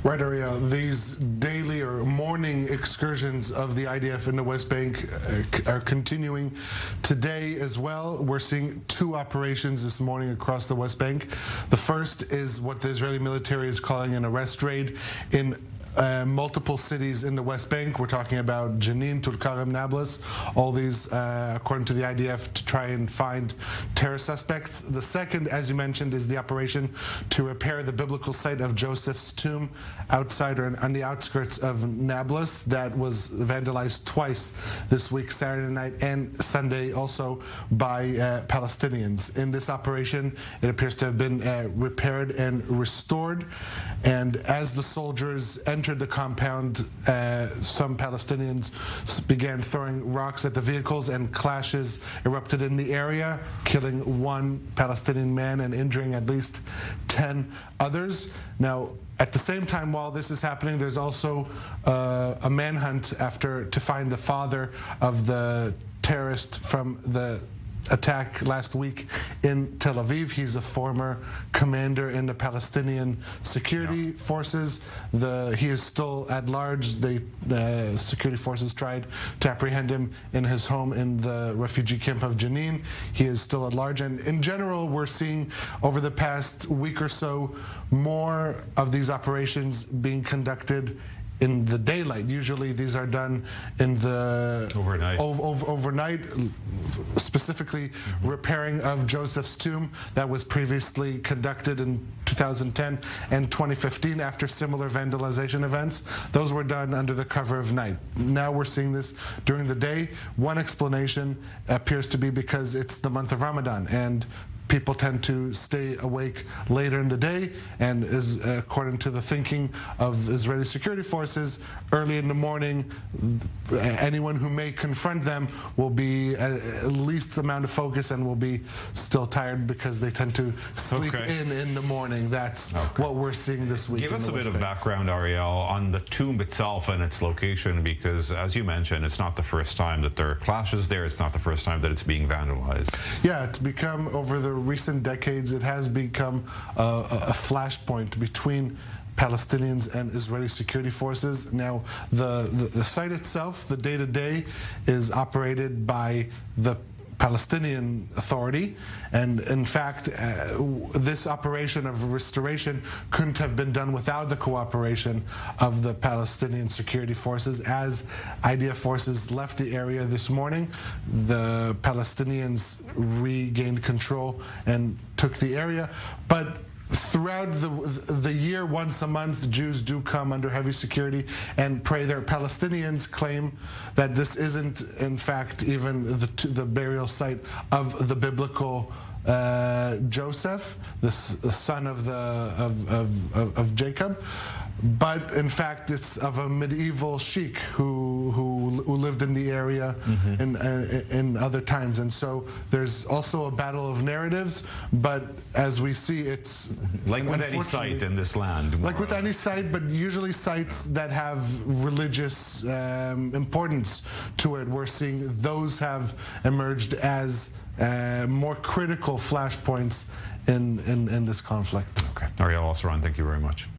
Right, Ariel. These daily or morning excursions of the IDF in the West Bank are continuing today as well. We're seeing two operations this morning across the West Bank. The first is what the Israeli military is calling an arrest raid in multiple cities in the West Bank. We're talking about Jenin, Tulkarem, Nablus, all these, according to the IDF, to try and find terror suspects. The second, as you mentioned, is the operation to repair the biblical site of Joseph's tomb outside or on the outskirts of Nablus that was vandalized twice this week, Saturday night and Sunday, also by Palestinians. In this operation, it appears to have been repaired and restored. And as the soldiers entered the compound, some Palestinians began throwing rocks at the vehicles, and clashes erupted in the area, killing one Palestinian man and injuring at least 10 others. Now, at the same time, while this is happening, there's also a manhunt to find the father of the terrorist from the attack last week in Tel Aviv. He's a former commander in the Palestinian security forces. He is still at large. The security forces tried to apprehend him in his home in the refugee camp of Jenin. He is still at large. And in general, we're seeing over the past week or so more of these operations being conducted in the daylight. Usually these are done in the overnight, specifically repairing of Joseph's tomb that was previously conducted in 2010 and 2015 after similar vandalization events. Those were done under the cover of night. Now we're seeing this during the day. One explanation appears to be because it's the month of Ramadan and people tend to stay awake later in the day, and is according to the thinking of Israeli security forces, early in the morning, anyone who may confront them will be at least amount of focus and will be still tired because they tend to sleep in the morning. That's what we're seeing this week. Give us a bit of background, Ariel, on the tomb itself and its location, because as you mentioned, it's not the first time that there are clashes there. It's not the first time that it's being vandalized. Yeah, it's become, over the recent decades, it has become a flashpoint between Palestinians and Israeli security forces. Now, the site itself, the day-to-day, is operated by the Palestinian Authority, and in fact this operation of restoration couldn't have been done without the cooperation of the Palestinian security forces. As IDF forces left the area this morning, the Palestinians regained control and took the area. But throughout the year, once a month, Jews do come under heavy security and pray there. Palestinians claim that this isn't, in fact, even the burial site of the biblical Joseph, the son of Jacob, but in fact it's of a medieval sheikh who lived in the area in other times. And so there's also a battle of narratives, but as we see, it's like with any site in this land. Like with any site, but usually sites that have religious importance to it, we're seeing those have emerged as more critical flashpoints in this conflict. Okay. Ariel, Oseran, thank you very much.